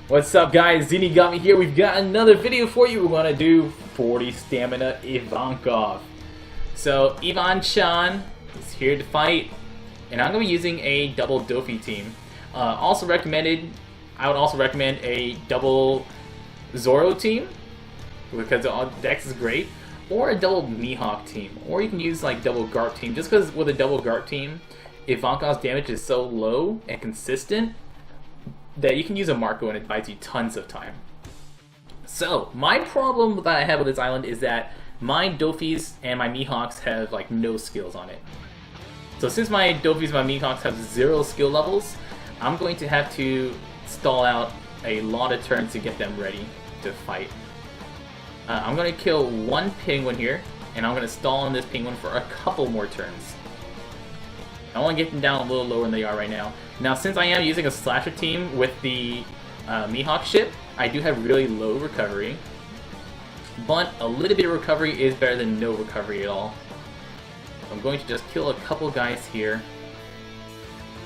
What's up guys, Zini got me here. We've got another video for you. We're going to do 40 stamina Ivankov. So Ivan-chan is here to fight, and I'm going to be using a double Dofi team. I would also recommend a double Zoro team, because Dex is great, or a double Mihawk team, or you can use like double Garp team, just because with a double Garp team, Ivankov's damage is so low and consistent that you can use a Marco and it buys you tons of time. So, my problem that I have with this island is that my Dofis and my Mihawks have like no skills on it. So since my Dofis and my Mihawks have 0 skill levels, I'm going to have to stall out a lot of turns to get them ready to fight. I'm going to kill one penguin here, and I'm going to stall on this penguin for a couple more turns. I want to get them down a little lower than they are right now. Now, since I am using a slasher team with the Mihawk ship, I do have really low recovery. But a little bit of recovery is better than no recovery at all. I'm going to just kill a couple guys here.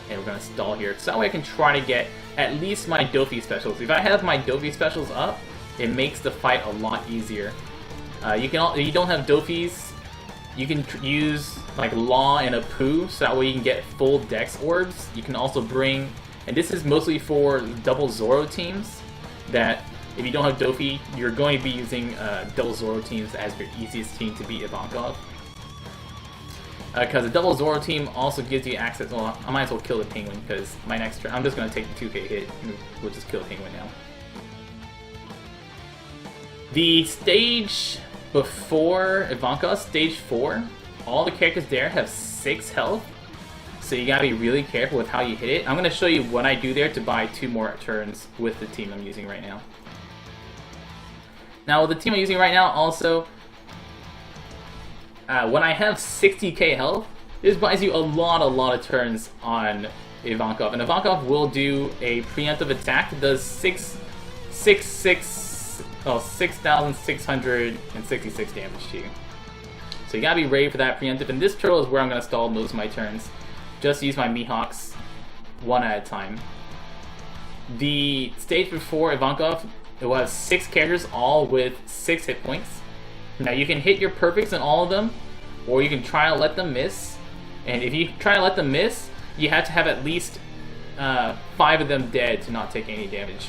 And we're going to stall here. So that way I can try to get at least my Dofi specials. If I have my Dofi specials up, it makes the fight a lot easier. If you don't have Dofis, you can use like Law and a Poo, so that way you can get full Dex orbs. You can also bring, and this is mostly for double Zoro teams, that if you don't have Dofi, you're going to be using double Zoro teams as your easiest team to beat Ivankov. Because a double Zoro team also gives you access. Well, I might as well kill the penguin, because my next turn, I'm just going to take the 2k hit, and we'll just kill the penguin now. The stage before Ivankov, stage 4, all the characters there have 6 health, so you gotta be really careful with how you hit it. I'm gonna show you what I do there to buy 2 more turns with the team I'm using right now. Now with the team I'm using right now, also, when I have 60k health, this buys you a lot of turns on Ivankov, and Ivankov will do a preemptive attack that does 6,666 damage to you. So you gotta be ready for that preemptive, and this turtle is where I'm gonna stall most of my turns. Just use my Mihawks one at a time. The stage before Ivankov, it will have 6 characters, all with 6 hit points. Now you can hit your perfects on all of them, or you can try to let them miss. And if you try to let them miss, you have to have at least 5 of them dead to not take any damage.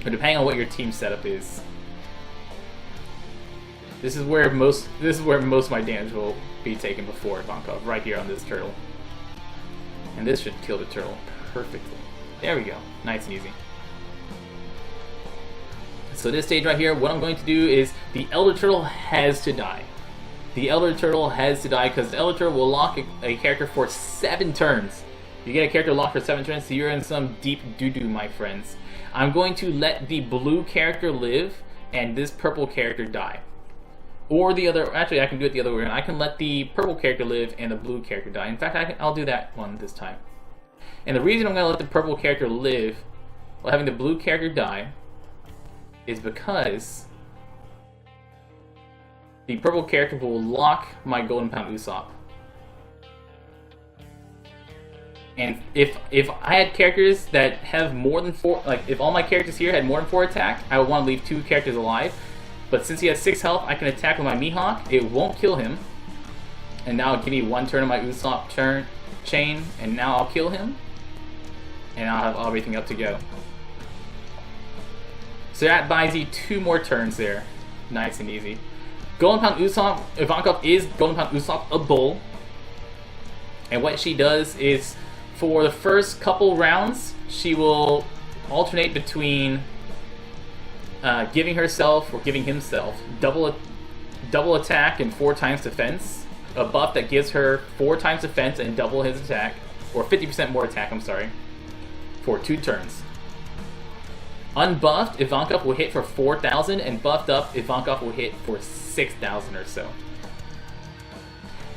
But depending on what your team setup is. This is where most of my damage will be taken before Ivankov, right here on this turtle. And this should kill the turtle perfectly. There we go. Nice and easy. So this stage right here, what I'm going to do is the Elder Turtle has to die. The Elder Turtle has to die because the Elder Turtle will lock a character for 7 turns. You get a character locked for 7 turns, so you're in some deep doo-doo, my friends. I'm going to let the blue character live and this purple character die. Or the other, actually I can do it the other way around. I can let the purple character live and the blue character die. In fact, I'll do that one this time. And the reason I'm going to let the purple character live while having the blue character die is because the purple character will lock my Golden Pound Usopp. And if I had characters that have more than 4, like if all my characters here had more than 4 attack, I would want to leave 2 characters alive. But since he has 6 health, I can attack with my Mihawk. It won't kill him. And now it'll give me 1 turn of my Usopp chain, and now I'll kill him. And I'll have everything up to go. So that buys you 2 more turns there. Nice and easy. Golden Pound Usopp, Ivankov is Golden Pound Usopp, a bull. And what she does is, for the first couple rounds, she will alternate between giving herself or giving himself double attack and 4 times defense, a buff that gives her 4 times defense and double his attack, or 50% more attack, I'm sorry, for 2 turns. Unbuffed, Ivankov will hit for 4,000, and buffed up, Ivankov will hit for 6,000 or so.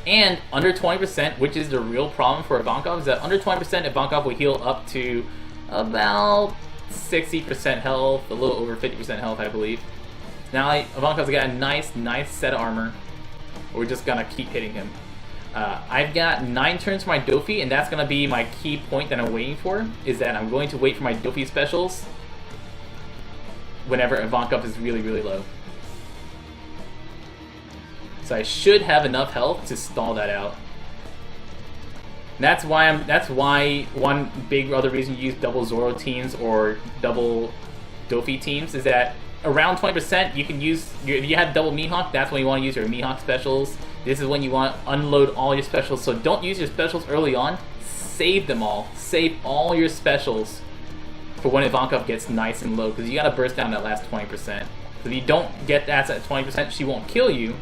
And under 20%, which is the real problem for Ivankov, is that under 20% Ivankov will heal up to about 60% health, a little over 50% health, I believe. Now Ivankov's got a nice set of armor. We're just gonna keep hitting him. I've got 9 turns for my Dofi, and that's gonna be my key point that I'm waiting for, is that I'm going to wait for my Dofi specials whenever Ivankov is really, really low. So I should have enough health to stall that out. That's why one big other reason you use double Zoro teams or double Dofi teams is that around 20% you can use if you have double Mihawk, that's when you want to use your Mihawk specials. This is when you want to unload all your specials. So don't use your specials early on. Save them all. Save all your specials for when Ivankov gets nice and low, because you gotta burst down that last 20%. If you don't get that at 20%, she won't kill you,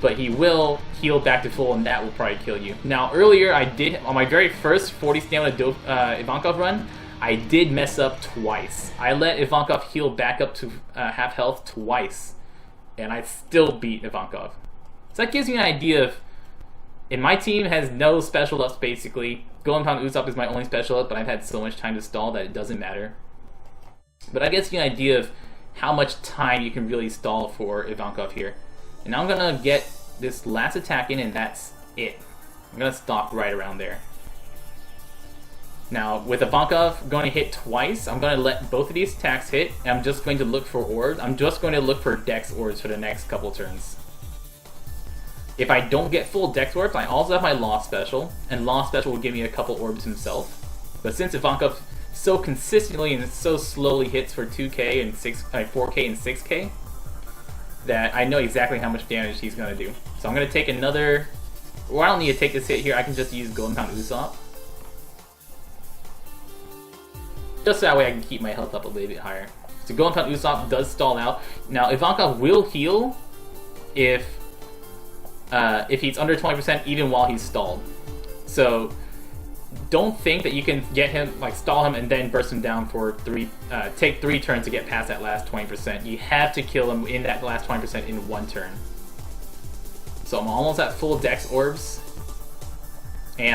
but he will heal back to full, and that will probably kill you. Now, earlier I did, on my very first 40 stamina Ivankov run, I did mess up twice. I let Ivankov heal back up to half health twice, and I still beat Ivankov. So that gives you an idea of, and my team has no special ups basically. Golden Usopp is my only special up, but I've had so much time to stall that it doesn't matter. But that gives you an idea of how much time you can really stall for Ivankov here. And now I'm gonna get this last attack in, and that's it. I'm gonna stop right around there. Now, with Ivankov going to hit twice, I'm going to let both of these attacks hit, and I'm just going to look for orbs. I'm just going to look for Dex orbs for the next couple turns. If I don't get full Dex orbs, I also have my Law special, and Law special will give me a couple orbs himself. But since Ivankov so consistently and so slowly hits for 2k and 4k and 6k, that I know exactly how much damage he's going to do. So I'm going to take another... Well, I don't need to take this hit here, I can just use Golden Usopp. Just so that way I can keep my health up a little bit higher. So Golden Usopp does stall out. Now Ivankov will heal if he's under 20% even while he's stalled. So don't think that you can get him, like stall him and then burst him down for take 3 turns to get past that last 20%. You have to kill him in that last 20% in 1 turn. So I'm almost at full Dex orbs. And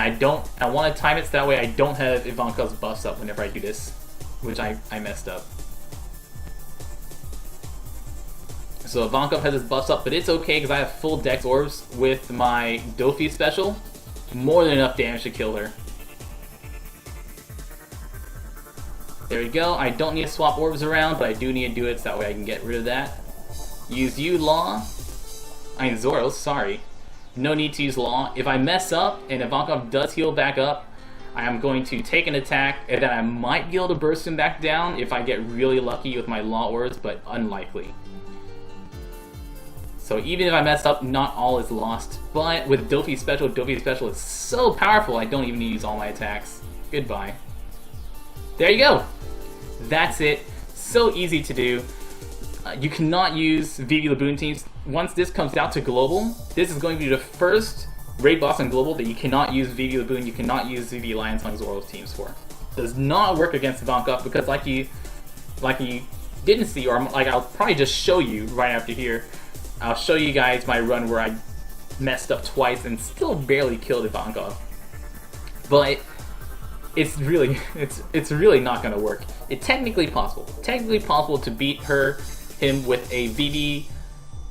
I want to time it so that way I don't have Ivankov's buffs up whenever I do this, which I messed up. So Ivankov has his buffs up, but it's okay because I have full Dex orbs with my Dofi special. More than enough damage to kill her. There we go. I don't need to swap orbs around, but I do need to do it so that way I can get rid of that. Use Zoro, sorry. No need to use Law. If I mess up and Ivankov does heal back up, I am going to take an attack, and then I might be able to burst him back down if I get really lucky with my Law orbs, but unlikely. So even if I mess up, not all is lost. But with Dofi special is so powerful I don't even need to use all my attacks. Goodbye. There you go. That's it. So easy to do. You cannot use Vivi Laboon teams. Once this comes out to Global, this is going to be the first raid boss on Global that you cannot use Vivi Laboon, you cannot use Vivi Lionsong Zoro teams for. Does not work against Ivankov because like you didn't see, or like I'll probably just show you right after here. I'll show you guys my run where I messed up twice and still barely killed Ivankov. But it's really not gonna work. It's technically possible. Technically possible to beat him with a Vivi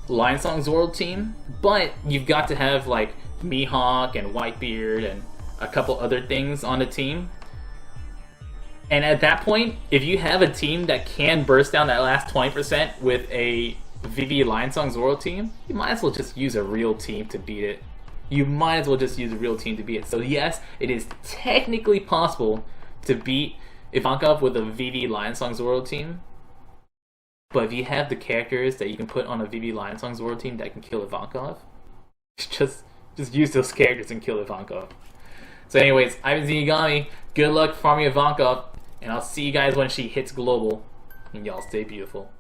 Lionsong Zoro team, but you've got to have like Mihawk and Whitebeard and a couple other things on the team. And at that point, if you have a team that can burst down that last 20% with a Vivi Lionsong Zoro team, you might as well just use a real team to beat it. You might as well just use a real team to beat it. So yes, it is technically possible to beat Ivankov with a Vivi Lionsong Zoro team. But if you have the characters that you can put on a Vivi Lionsong Zoro team that can kill Ivankov, just use those characters and kill Ivankov. So anyways, I've been Zenigami. Good luck farming Ivankov, and I'll see you guys when she hits Global. And y'all stay beautiful.